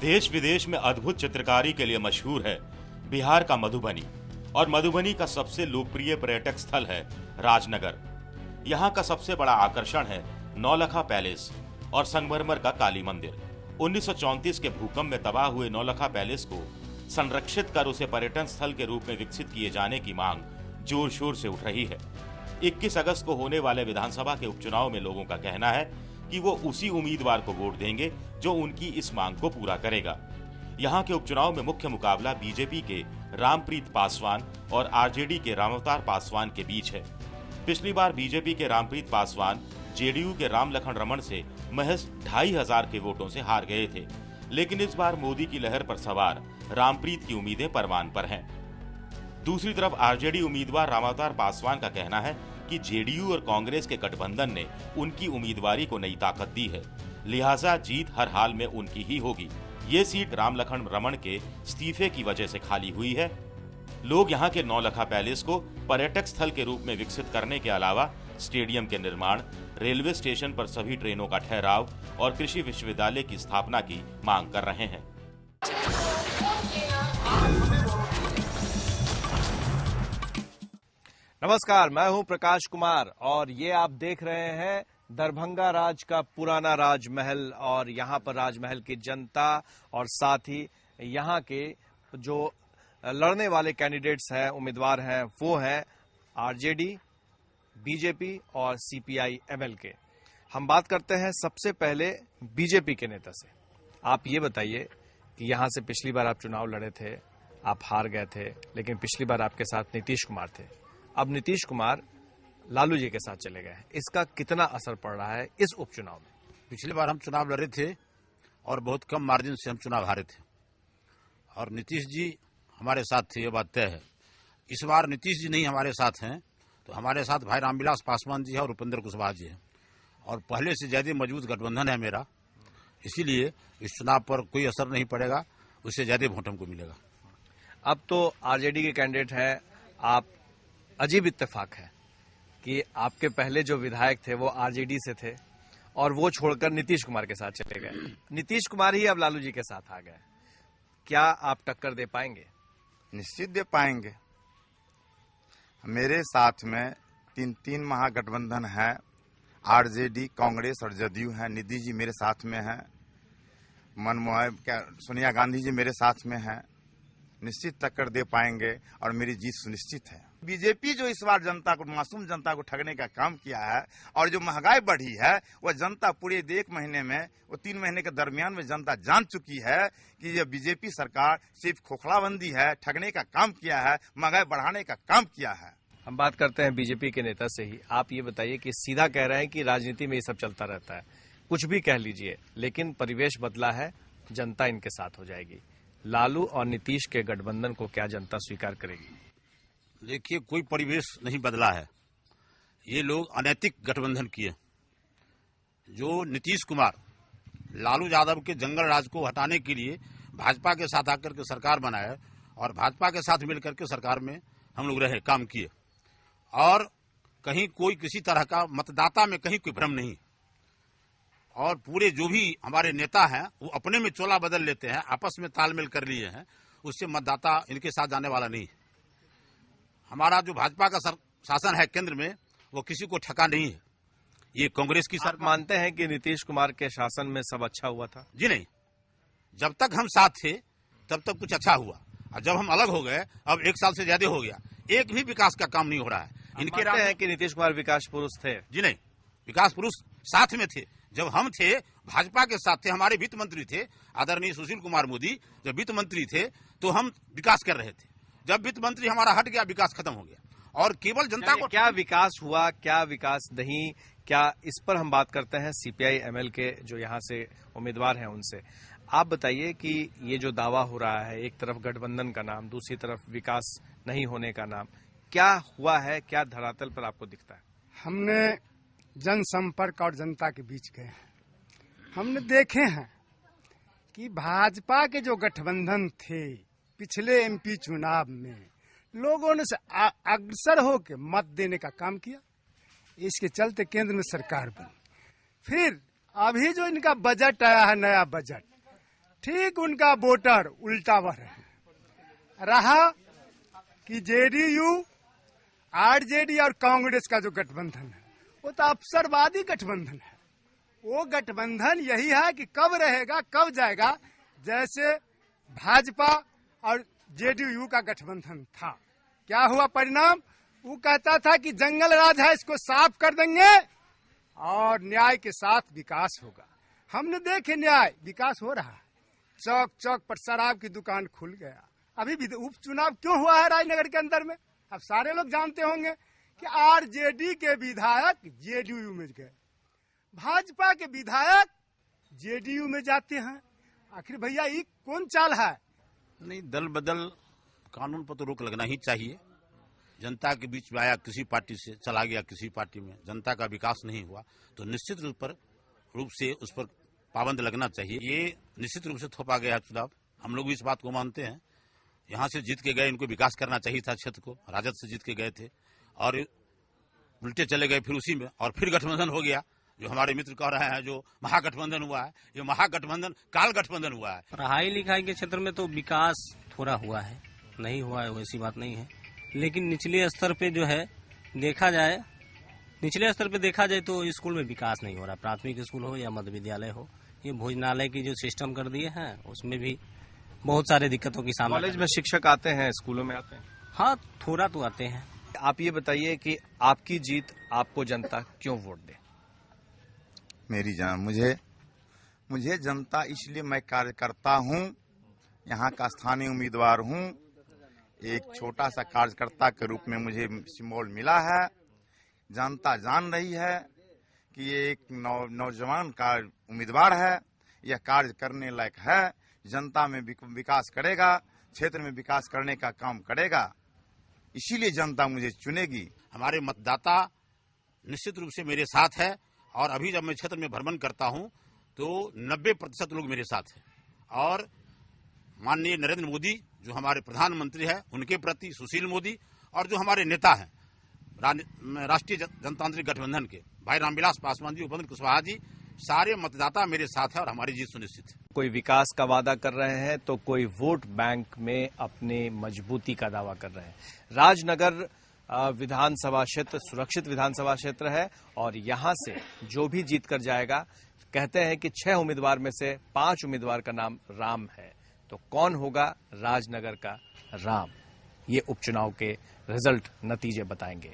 देश विदेश में अद्भुत चित्रकारी के लिए मशहूर है बिहार का मधुबनी, और मधुबनी का सबसे लोकप्रिय पर्यटक स्थल है राजनगर। यहाँ का सबसे बड़ा आकर्षण है नौलखा पैलेस और संगमरमर का काली मंदिर। 1934 के भूकंप में तबाह हुए नौलखा पैलेस को संरक्षित कर उसे पर्यटन स्थल के रूप में विकसित किए जाने की मांग जोर शोर से उठ रही है। 21 अगस्त को होने वाले विधानसभा के उपचुनाव में लोगों का कहना है कि वो उसी उम्मीदवार को वोट देंगे जो उनकी इस मांग को पूरा करेगा। यहाँ के उपचुनाव में मुख्य मुकाबला बीजेपी के रामप्रीत पासवान और आरजेडी के रामअवतार पासवान के बीच है। पिछली बार बीजेपी के रामप्रीत पासवान जेडीयू के रामलखन रमन से महज 2500 के वोटों से हार गए थे, लेकिन इस बार मोदी की लहर पर सवार रामप्रीत की उम्मीदें परवान पर हैं। दूसरी तरफ आरजेडी उम्मीदवार रामअवतार पासवान का कहना है कि जेडीयू और कांग्रेस के गठबंधन ने उनकी उम्मीदवारी को नई ताकत दी है, लिहाजा जीत हर हाल में उनकी ही होगी। ये सीट रामलखन रमन के इस्तीफे की वजह से खाली हुई है। लोग यहाँ के नौलखा पैलेस को पर्यटक स्थल के रूप में विकसित करने के अलावा स्टेडियम के निर्माण, रेलवे स्टेशन पर सभी ट्रेनों का ठहराव और कृषि विश्वविद्यालय की स्थापना की मांग कर रहे हैं। नमस्कार, मैं हूं प्रकाश कुमार और ये आप देख रहे हैं दरभंगा राज का पुराना राजमहल। और यहाँ पर राजमहल की जनता और साथ ही यहाँ के जो लड़ने वाले कैंडिडेट्स हैं, उम्मीदवार हैं, वो हैं आरजेडी, बीजेपी और सीपीआई एमएल के। हम बात करते हैं सबसे पहले बीजेपी के नेता से। आप ये बताइए कि यहाँ से पिछली बार आप चुनाव लड़े थे, आप हार गए थे, लेकिन पिछली बार आपके साथ नीतीश कुमार थे। अब नीतीश कुमार लालू जी के साथ चले गए हैं, इसका कितना असर पड़ रहा है इस उपचुनाव में? पिछली बार हम चुनाव लड़े थे और बहुत कम मार्जिन से हम चुनाव हारे थे और नीतीश जी हमारे साथ थे, ये बात तय है। इस बार नीतीश जी नहीं हमारे साथ हैं, तो हमारे साथ भाई रामविलास पासवान जी है और उपेंद्र कुशवाहा जी है, और पहले से ज्यादा मजबूत गठबंधन है मेरा, इसीलिए इस चुनाव पर कोई असर नहीं पड़ेगा, उससे ज्यादा वोट हमको मिलेगा। अब तो आरजेडी के कैंडिडेट हैं आप। अजीब इत्तेफाक है कि आपके पहले जो विधायक थे वो आरजेडी से थे और वो छोड़कर नीतीश कुमार के साथ चले गए। नीतीश कुमार ही अब लालू जी के साथ आ गए। क्या आप टक्कर दे पाएंगे? निश्चित दे पाएंगे। मेरे साथ में तीन महागठबंधन है, आरजेडी, कांग्रेस और जदयू है। निधि जी मेरे साथ में है, सोनिया गांधी जी मेरे साथ में है। निश्चित टक्कर दे पाएंगे और मेरी जीत सुनिश्चित है। बीजेपी जो इस बार जनता को, मासूम जनता को ठगने का काम किया है, और जो महंगाई बढ़ी है वह जनता पूरे 1 महीने में, वो 3 महीने के दरमियान में जनता जान चुकी है कि ये बीजेपी सरकार सिर्फ खोखलाबंदी है, ठगने का काम किया है, महंगाई बढ़ाने का काम किया है। हम बात करते हैं बीजेपी के नेता से ही। आप ये बताइए कि सीधा कह रहे हैं कि राजनीति में ये सब चलता रहता है, कुछ भी कह लीजिए, लेकिन परिवेश बदला है, जनता इनके साथ हो जाएगी। लालू और नीतीश के गठबंधन को क्या जनता स्वीकार करेगी? देखिए, कोई परिवेश नहीं बदला है। ये लोग अनैतिक गठबंधन किए। जो नीतीश कुमार लालू यादव के जंगल राज को हटाने के लिए भाजपा के साथ आकर के सरकार बनाए और भाजपा के साथ मिलकर के सरकार में हम लोग रहे, काम किए, और कहीं कोई किसी तरह का मतदाता में कहीं कोई भ्रम नहीं। और पूरे जो भी हमारे नेता हैं वो अपने में चोला बदल लेते हैं, आपस में तालमेल कर लिए हैं, उससे मतदाता इनके साथ जाने वाला नहीं। हमारा जो भाजपा का शासन है केंद्र में, वो किसी को ठगा नहीं है। ये कांग्रेस की सरकार। मानते हैं कि नीतीश कुमार के शासन में सब अच्छा हुआ था? जी नहीं, जब तक हम साथ थे तब तक कुछ अच्छा हुआ, और जब हम अलग हो गए, अब 1 साल से ज्यादा हो गया, एक भी विकास का काम नहीं हो रहा है। इनके मानते हैं कि नीतीश कुमार विकास पुरुष थे? जी नहीं, विकास पुरुष साथ में थे। जब हम थे, भाजपा के साथ थे, हमारे वित्त मंत्री थे आदरणीय सुशील कुमार मोदी, जब वित्त मंत्री थे तो हम विकास कर रहे थे। जब वित्त मंत्री हमारा हट गया, विकास खत्म हो गया, और केवल जनता को क्या विकास हुआ, क्या विकास नहीं, क्या, इस पर हम बात करते हैं सीपीआई एमएल के जो यहाँ से उम्मीदवार हैं उनसे। आप बताइए कि ये जो दावा हो रहा है, एक तरफ गठबंधन का नाम, दूसरी तरफ विकास नहीं होने का नाम, क्या हुआ है, क्या धरातल पर आपको दिखता है? हमने जनसंपर्क और जनता के बीच गए हैं, हमने देखे हैं कि भाजपा के जो गठबंधन थे पिछले एमपी चुनाव में, लोगों ने अग्रसर होकर मत देने का काम किया। इसके चलते केंद्र में सरकार बनी। फिर अभी जो इनका बजट आया है, नया बजट, ठीक उनका वोटर उल्टा बढ़ रहा कि जेडीयू, आरजेडी और कांग्रेस का जो गठबंधन है वो तो अवसरवादी गठबंधन है। वो गठबंधन यही है कि कब रहेगा कब जाएगा। जैसे भाजपा और जेडीयू का गठबंधन था, क्या हुआ परिणाम? वो कहता था कि जंगल राज है, इसको साफ कर देंगे और न्याय के साथ विकास होगा। हमने देखे न्याय विकास हो रहा है। चौक चौक पर शराब की दुकान खुल गया। अभी भी उपचुनाव क्यों हुआ है राजनगर के अंदर में? अब सारे लोग जानते होंगे कि आरजेडी के विधायक जेडीयू में गए, भाजपा के विधायक जेडीयू में जाते हैं। आखिर भैया ये कौन चाल है? नहीं, दल बदल कानून पर तो रोक लगना ही चाहिए। जनता के बीच में आया, किसी पार्टी से चला गया किसी पार्टी में, जनता का विकास नहीं हुआ तो निश्चित रूप से उस पर पाबंद लगना चाहिए। ये निश्चित रूप से थोपा गया है चुनाव, हम लोग भी इस बात को मानते हैं। यहाँ से जीत के गए, इनको विकास करना चाहिए था क्षेत्र को। राजद से जीत के गए थे और उल्टे चले गए फिर उसी में, और फिर गठबंधन हो गया। जो हमारे मित्र कह रहे हैं जो महागठबंधन हुआ है, ये महागठबंधन काल गठबंधन हुआ है। पढ़ाई लिखाई के क्षेत्र में तो विकास थोड़ा हुआ है, नहीं हुआ है वैसी बात नहीं है। लेकिन निचले स्तर पे जो है देखा जाए, तो स्कूल में विकास नहीं हो रहा। प्राथमिक स्कूल हो या मध्य विद्यालय हो, ये भोजनालय की जो सिस्टम कर दिए हैं उसमें भी बहुत सारे दिक्कतों की सामना। कॉलेज में शिक्षक आते हैं, स्कूलों में आते हैं? हाँ, थोड़ा तो आते हैं। आप ये बताइए कि आपकी जीत आपको जनता क्यों वोट दे? मेरी जान, मुझे जनता इसलिए, मैं कार्यकर्ता हूं, यहाँ का स्थानीय उम्मीदवार हूं। एक छोटा सा कार्यकर्ता के रूप में मुझे सिंबल मिला है। जनता जान रही है कि ये एक नौजवान का उम्मीदवार है, यह कार्य करने लायक है, जनता में विकास करेगा, क्षेत्र में विकास करने का काम करेगा, इसीलिए जनता मुझे चुनेगी। हमारे मतदाता निश्चित रूप से मेरे साथ है और अभी जब मैं क्षेत्र में भ्रमण करता हूं तो 90% लोग मेरे साथ हैं। और माननीय नरेंद्र मोदी जो हमारे प्रधानमंत्री है, उनके प्रति सुशील मोदी और जो हमारे नेता हैं राष्ट्रीय जनतांत्रिक गठबंधन के भाई रामविलास पासवान जी, उपेंद्र कुशवाहा जी, सारे मतदाता मेरे साथ है और हमारी जीत सुनिश्चित है। कोई विकास का वादा कर रहे हैं तो कोई वोट बैंक में अपने मजबूती का दावा कर रहे हैं। राजनगर विधानसभा क्षेत्र सुरक्षित विधानसभा क्षेत्र है और यहां से जो भी जीत कर जाएगा, कहते हैं कि 6 उम्मीदवार में से 5 उम्मीदवार का नाम राम है। तो कौन होगा राजनगर का राम? ये उपचुनाव के रिजल्ट, नतीजे बताएंगे।